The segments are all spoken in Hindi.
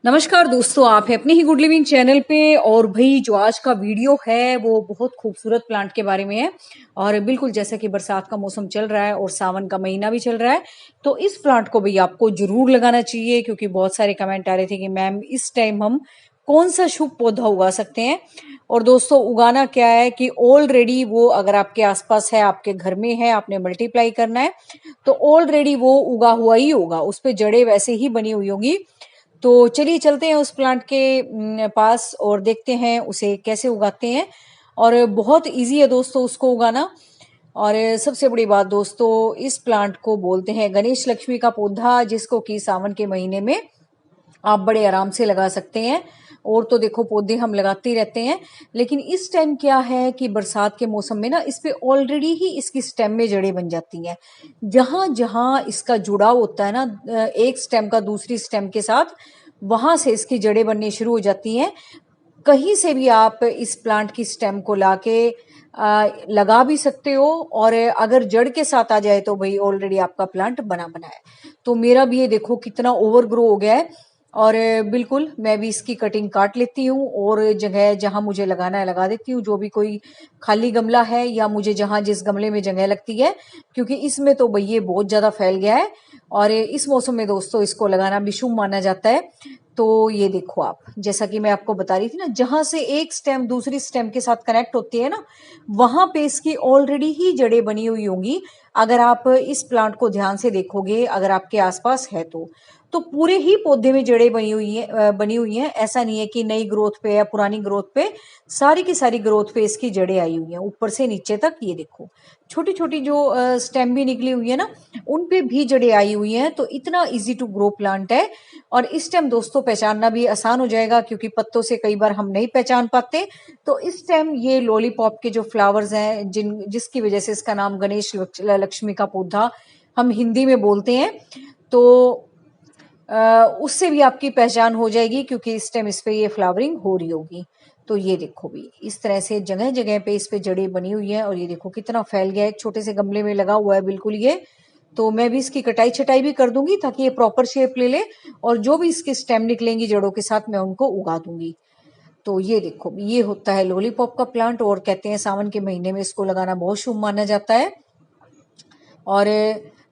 नमस्कार दोस्तों, आप हैं अपने ही गुड लिविंग चैनल पे। और भाई जो आज का वीडियो है वो बहुत खूबसूरत प्लांट के बारे में है। और बिल्कुल जैसा कि बरसात का मौसम चल रहा है और सावन का महीना भी चल रहा है, तो इस प्लांट को भाई आपको जरूर लगाना चाहिए। क्योंकि बहुत सारे कमेंट आ रहे थे कि मैम इस टाइम हम कौन सा शुभ पौधा उगा सकते हैं। और दोस्तों उगाना क्या है कि ऑलरेडी वो अगर आपके आसपास है, आपके घर में है, आपने मल्टीप्लाई करना है, तो ऑलरेडी वो उगा हुआ ही होगा, उस पर जड़ें वैसे ही बनी हुई होंगी। तो चलिए चलते हैं उस प्लांट के पास और देखते हैं उसे कैसे उगाते हैं। और बहुत इजी है दोस्तों उसको उगाना। और सबसे बड़ी बात दोस्तों, इस प्लांट को बोलते हैं गणेश लक्ष्मी का पौधा, जिसको कि सावन के महीने में आप बड़े आराम से लगा सकते हैं। और तो देखो पौधे हम लगाते ही रहते हैं, लेकिन इस टाइम क्या है कि बरसात के मौसम में ना इस पे ऑलरेडी ही इसकी स्टेम में जड़ें बन जाती हैं। जहां जहां इसका जुड़ाव होता है ना एक स्टेम का दूसरी स्टेम के साथ, वहां से इसकी जड़ें बननी शुरू हो जाती हैं। कहीं से भी आप इस प्लांट की स्टेम को लाके लगा भी सकते हो। और अगर जड़ के साथ आ जाए तो भाई ऑलरेडी आपका प्लांट बना बना है। तो मेरा भी ये देखो कितना ओवर ग्रो हो गया है। और बिल्कुल मैं भी इसकी कटिंग काट लेती हूँ और जगह जहां मुझे लगाना है लगा देती हूँ। जो भी कोई खाली गमला है या मुझे जहां जिस गमले में जगह लगती है, क्योंकि इसमें तो भाई ये बहुत ज्यादा फैल गया है। और इस मौसम में दोस्तों इसको लगाना भी शुभ माना जाता है। तो ये देखो आप, जैसा कि मैं आपको बता रही थी ना, जहां से एक स्टेम दूसरी स्टेम के साथ कनेक्ट होती है ना, वहां पे इसकी ऑलरेडी ही जड़ें बनी हुई होंगी। अगर आप इस प्लांट को ध्यान से देखोगे, अगर आपके आसपास है तो पूरे ही पौधे में जड़ें बनी हुई हैं। ऐसा नहीं है कि नई ग्रोथ पे या पुरानी ग्रोथ पे, सारी की सारी ग्रोथ पे इसकी जड़ें आई हुई हैं ऊपर से नीचे तक। ये देखो छोटी छोटी जो स्टेम भी निकली हुई है ना, उन पे भी जड़ें आई हुई हैं। तो इतना इजी टू ग्रो प्लांट है। और इस टाइम दोस्तों पहचानना भी आसान हो जाएगा, क्योंकि पत्तों से कई बार हम नहीं पहचान पाते। तो इस टाइम ये लॉलीपॉप के जो फ्लावर्स हैं, जिसकी वजह से इसका नाम गणेश लक्ष्मी का पौधा हम हिंदी में बोलते हैं, तो उससे भी आपकी पहचान हो जाएगी, क्योंकि इस टाइम इस पे ये फ्लावरिंग हो रही होगी। तो ये देखो भी इस तरह से जगह जगह पे इस पे जड़ें बनी हुई हैं। और ये देखो कितना फैल गया है, एक छोटे से गमले में लगा हुआ है बिल्कुल ये। तो मैं भी इसकी कटाई छटाई भी कर दूंगी ताकि ये प्रॉपर शेप ले ले। और जो भी इसके स्टेम निकलेंगी जड़ों के साथ, मैं उनको उगा दूंगी। तो ये देखो ये होता है लॉलीपॉप का प्लांट, और कहते हैं सावन के महीने में इसको लगाना बहुत शुभ माना जाता है। और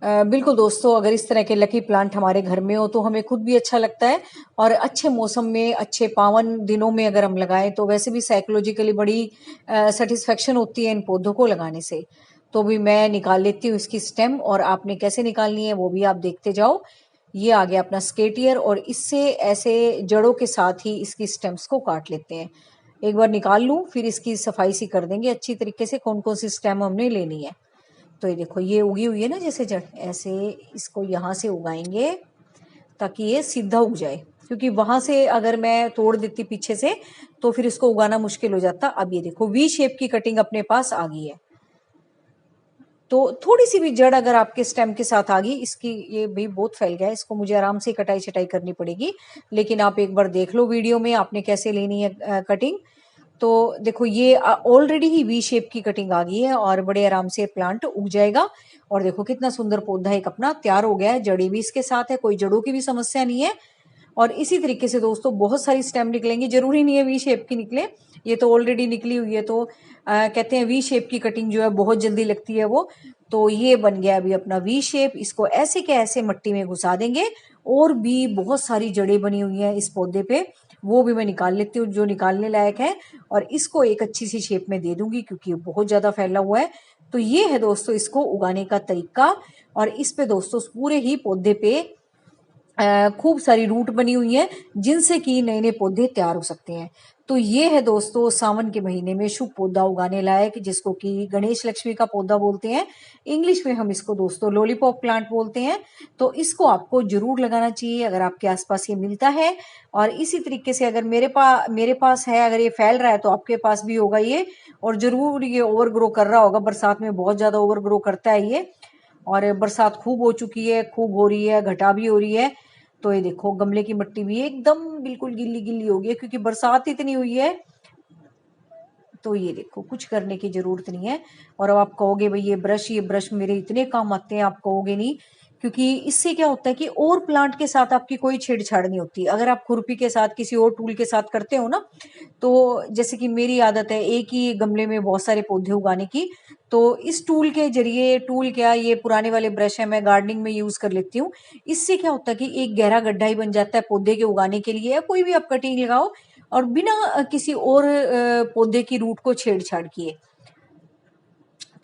बिल्कुल दोस्तों, अगर इस तरह के लकी प्लांट हमारे घर में हो तो हमें खुद भी अच्छा लगता है। और अच्छे मौसम में, अच्छे पावन दिनों में अगर हम लगाएं तो वैसे भी साइकोलॉजिकली बड़ी सेटिस्फेक्शन होती है इन पौधों को लगाने से। तो भी मैं निकाल लेती हूँ इसकी स्टेम, और आपने कैसे निकालनी है वो भी आप देखते जाओ। ये आ गया अपना स्केटियर, और इससे ऐसे जड़ों के साथ ही इसकी स्टेम्स को काट लेते हैं। एक बार निकाल लूं, फिर इसकी सफाई सी कर देंगे अच्छी तरीके से, कौन कौन सी स्टेम हमने लेनी है। तो ये देखो ये उगी हुई है ना जैसे जड़, ऐसे इसको यहाँ से उगाएंगे ताकि ये सीधा उग जाए। क्योंकि वहां से अगर मैं तोड़ देती पीछे से तो फिर इसको उगाना मुश्किल हो जाता। अब ये देखो वी शेप की कटिंग अपने पास आ गई है। तो थोड़ी सी भी जड़ अगर आपके स्टेम के साथ आ गई, इसकी ये भी बहुत फैल गया है, इसको मुझे आराम से कटाई छटाई करनी पड़ेगी। लेकिन आप एक बार देख लो वीडियो में आपने कैसे लेनी है कटिंग। तो देखो ये ऑलरेडी ही वी शेप की कटिंग आ गई है और बड़े आराम से प्लांट उग जाएगा। और देखो कितना सुंदर पौधा एक अपना तैयार हो गया है, जड़ी भी इसके साथ है, कोई जड़ों की भी समस्या नहीं है। और इसी तरीके से दोस्तों बहुत सारी स्टेम निकलेंगी, जरूरी नहीं है वी शेप की निकले। ये तो ऑलरेडी निकली हुई है। तो कहते हैं वी शेप की कटिंग जो है बहुत जल्दी लगती है वो। तो ये बन गया अभी अपना वी शेप, इसको ऐसे के ऐसे मट्टी में घुसा देंगे। और भी बहुत सारी जड़ें बनी हुई हैं इस पौधे पे, वो भी मैं निकाल लेती हूँ जो निकालने लायक है। और इसको एक अच्छी सी शेप में दे दूंगी, क्योंकि ये बहुत ज्यादा फैला हुआ है। तो ये है दोस्तों इसको उगाने का तरीका। और इस पे दोस्तों पूरे ही पौधे पे खूब सारी रूट बनी हुई है, जिनसे कि नए नए पौधे तैयार हो सकते हैं। तो ये है दोस्तों सावन के महीने में शुभ पौधा उगाने लायक, जिसको कि गणेश लक्ष्मी का पौधा बोलते हैं। इंग्लिश में हम इसको दोस्तों लॉलीपॉप प्लांट बोलते हैं। तो इसको आपको जरूर लगाना चाहिए अगर आपके आसपास ये मिलता है। और इसी तरीके से अगर मेरे पास है, अगर ये फैल रहा है तो आपके पास भी होगा ये। और जरूर ये ओवर ग्रो कर रहा होगा, बरसात में बहुत ज्यादा ओवर ग्रो करता है ये। और बरसात खूब हो चुकी है, खूब हो रही है, घटा भी हो रही है। तो ये देखो गमले की मिट्टी भी एकदम बिल्कुल गिल्ली गिल्ली हो गई है, क्योंकि बरसात इतनी हुई है। तो ये देखो कुछ करने की जरूरत नहीं है। और अब आप कहोगे भाई ये ब्रश मेरे इतने काम आते हैं, आप कहोगे नहीं क्योंकि इससे क्या होता है कि और प्लांट के साथ आपकी कोई छेड़छाड़ नहीं होती। अगर आप खुरपी के साथ किसी और टूल के साथ करते हो ना, तो जैसे कि मेरी आदत है एक ही गमले में बहुत सारे पौधे उगाने की, तो इस टूल के जरिए, टूल क्या, ये पुराने वाले ब्रश है, मैं गार्डनिंग में यूज कर लेती हूँ। इससे क्या होता है कि एक गहरा गड्ढा ही बन जाता है पौधे के उगाने के लिए, या कोई भी आप कटिंग लगाओ और बिना किसी और पौधे की रूट को छेड़छाड़ किए।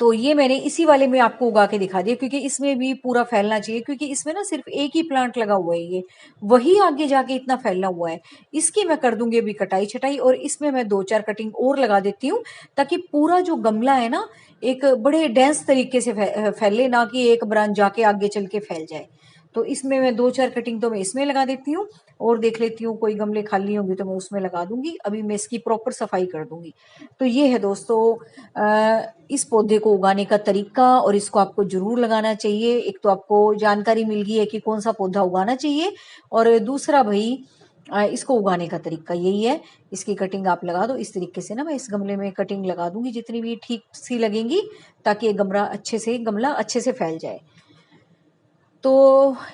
तो ये मैंने इसी वाले में आपको उगा के दिखा दिया, क्योंकि इसमें भी पूरा फैलना चाहिए, क्योंकि इसमें ना सिर्फ एक ही प्लांट लगा हुआ है, ये वही आगे जाके इतना फैलना हुआ है। इसकी मैं कर दूंगी अभी कटाई छटाई, और इसमें मैं 2-4 कटिंग और लगा देती हूँ, ताकि पूरा जो गमला है ना एक बड़े डेंस तरीके से फैले, ना कि एक ब्रांच जाके आगे चल के फैल जाए। तो इसमें मैं 2-4 कटिंग तो मैं इसमें लगा देती हूँ, और देख लेती हूँ कोई गमले खाली होंगे तो मैं उसमें लगा दूंगी। अभी मैं इसकी प्रॉपर सफाई कर दूंगी। तो ये है दोस्तों इस पौधे को उगाने का तरीका, और इसको आपको जरूर लगाना चाहिए। एक तो आपको जानकारी मिल गई है कि कौन सा पौधा उगाना चाहिए, और दूसरा भाई इसको उगाने का तरीका यही है। इसकी कटिंग आप लगा दो इस तरीके से ना, मैं इस गमले में कटिंग लगा दूंगी जितनी भी ठीक सी लगेंगी, ताकि ये गमला अच्छे से फैल जाए। तो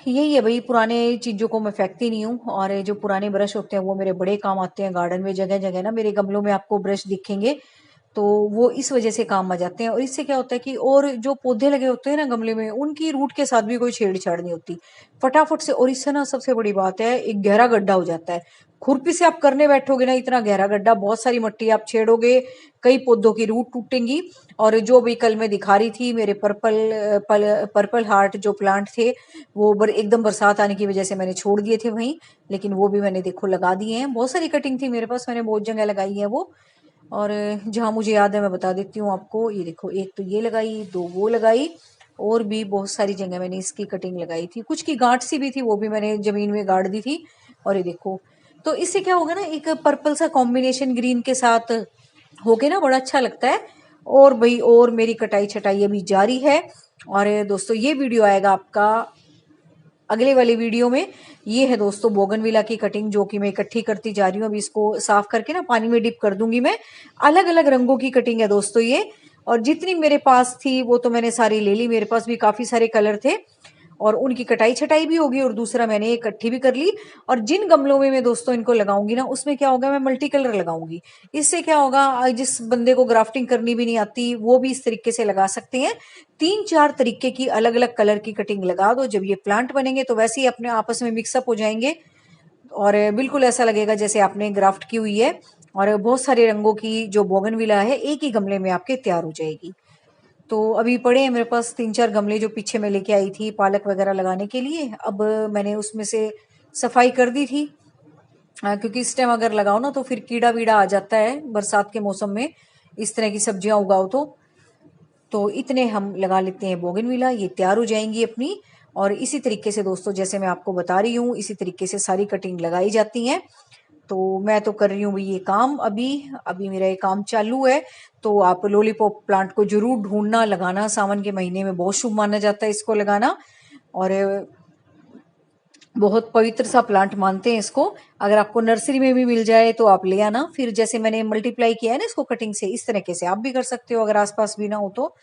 यही है भाई, पुराने चीजों को मैं फेंकती नहीं हूँ, और जो पुराने ब्रश होते हैं वो मेरे बड़े काम आते हैं गार्डन में। जगह जगह ना मेरे गमलों में आपको ब्रश दिखेंगे, तो वो इस वजह से काम आ जाते हैं। और इससे क्या होता है कि और जो पौधे लगे होते हैं ना गमले में, उनकी रूट के साथ भी कोई छेड़छाड़ नहीं होती, फटाफट से। और इससे ना सबसे बड़ी बात है, एक गहरा गड्ढा हो जाता है। खुरपी से आप करने बैठोगे ना इतना गहरा गड्ढा, बहुत सारी मिट्टी आप छेड़ोगे, कई पौधों की रूट टूटेंगी। और जो भी कल मैं दिखा रही थी मेरे पर्पल हार्ट जो प्लांट थे, वो एकदम बरसात आने की वजह से मैंने छोड़ दिए थे वहीं, लेकिन वो भी मैंने देखो लगा दिए हैं। बहुत सारी कटिंग थी मेरे पास, मैंने बहुत जगह लगाई है वो। और जहां मुझे याद है मैं बता देती हूँ आपको। ये देखो, एक तो ये लगाई, 2 वो लगाई, और भी बहुत सारी जगह मैंने इसकी कटिंग लगाई थी। कुछ की गांठ सी भी थी, वो भी मैंने जमीन में गाड़ दी थी। और ये देखो, तो इससे क्या होगा ना, एक पर्पल सा कॉम्बिनेशन ग्रीन के साथ होके ना बड़ा अच्छा लगता है। और भाई, और मेरी कटाई छटाई अभी जारी है। और दोस्तों ये वीडियो आएगा आपका अगले वाली वीडियो में। ये है दोस्तों बोगनविला की कटिंग, जो कि मैं इकट्ठी करती जा रही हूँ। अभी इसको साफ करके ना पानी में डिप कर दूंगी मैं। अलग अलग रंगों की कटिंग है दोस्तों ये, और जितनी मेरे पास थी वो तो मैंने सारी ले ली। मेरे पास भी काफी सारे कलर थे, और उनकी कटाई छटाई भी होगी, और दूसरा मैंने इकट्ठी भी कर ली। और जिन गमलों में मैं दोस्तों इनको लगाऊंगी ना, उसमें क्या होगा, मैं मल्टी कलर लगाऊंगी। इससे क्या होगा, जिस बंदे को ग्राफ्टिंग करनी भी नहीं आती वो भी इस तरीके से लगा सकते हैं। 3-4 तरीके की अलग अलग कलर की कटिंग लगा दो, जब ये प्लांट बनेंगे तो वैसे ही अपने आपस में मिक्सअप हो जाएंगे, और बिल्कुल ऐसा लगेगा जैसे आपने ग्राफ्ट की हुई है। और बहुत सारे रंगों की जो बोगनविला है एक ही गमले में आपके तैयार हो जाएगी। तो अभी पड़े हैं मेरे पास 3-4 गमले, जो पीछे मैं लेके आई थी पालक वगैरह लगाने के लिए। अब मैंने उसमें से सफाई कर दी थी, क्योंकि इस टाइम अगर लगाओ ना तो फिर कीड़ा वीड़ा आ जाता है बरसात के मौसम में, इस तरह की सब्जियां उगाओ तो इतने हम लगा लेते हैं बोगनविला, ये तैयार हो जाएंगी अपनी। और इसी तरीके से दोस्तों, जैसे मैं आपको बता रही हूँ, इसी तरीके से सारी कटिंग लगाई जाती हैं। तो मैं तो कर रही हूँ ये काम, अभी अभी मेरा ये काम चालू है। तो आप लॉलीपॉप प्लांट को जरूर ढूंढना, लगाना। सावन के महीने में बहुत शुभ माना जाता है इसको लगाना, और बहुत पवित्र सा प्लांट मानते हैं इसको। अगर आपको नर्सरी में भी मिल जाए तो आप ले आना। फिर जैसे मैंने मल्टीप्लाई किया है ना इसको कटिंग से, इस तरीके से आप भी कर सकते हो अगर आसपास भी ना हो तो,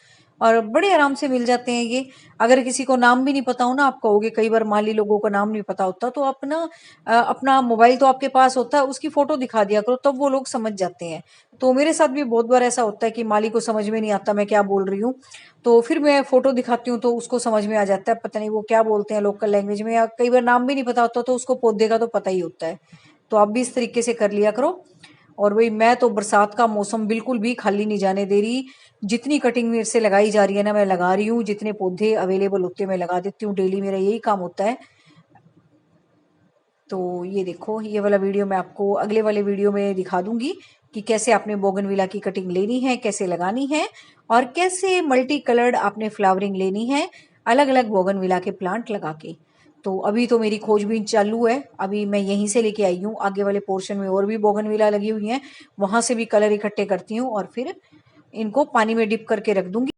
और बड़े आराम से मिल जाते हैं ये। अगर किसी को नाम भी नहीं पता हो ना, आप कहोगे, कई बार माली लोगों को नाम नहीं पता होता, तो अपना मोबाइल तो आपके पास होता है, उसकी फोटो दिखा दिया करो, तब वो लोग समझ जाते हैं। तो मेरे साथ भी बहुत बार ऐसा होता है कि माली को समझ में नहीं आता मैं क्या बोल रही हूँ, तो फिर मैं फोटो दिखाती हूँ तो उसको समझ में आ जाता है, पता नहीं वो क्या बोलते हैं लोकल लैंग्वेज में, या कई बार नाम भी नहीं पता होता तो उसको पौधे का तो पता ही होता है। तो आप भी इस तरीके से कर लिया करो। और वही, मैं तो बरसात का मौसम बिल्कुल भी खाली नहीं जाने दे रही। जितनी कटिंग मेरे से लगाई जा रही है ना, मैं लगा रही हूँ। जितने पौधे अवेलेबल होते हैं मैं लगा देती हूँ, डेली मेरा यही काम होता है। तो ये देखो, ये वाला वीडियो मैं आपको अगले वाले वीडियो में दिखा दूंगी कि कैसे आपने बोगनविला की कटिंग लेनी है, कैसे लगानी है, और कैसे मल्टी कलर्ड आपने फ्लावरिंग लेनी है अलग अलग बोगनविला के प्लांट लगा के। तो अभी तो मेरी खोजबीन चालू है, अभी मैं यहीं से लेके आई हूँ। आगे वाले पोर्शन में और भी बोगनविला लगी हुई हैं, वहां से भी कलर इकट्ठे करती हूँ, और फिर इनको पानी में डिप करके रख दूंगी।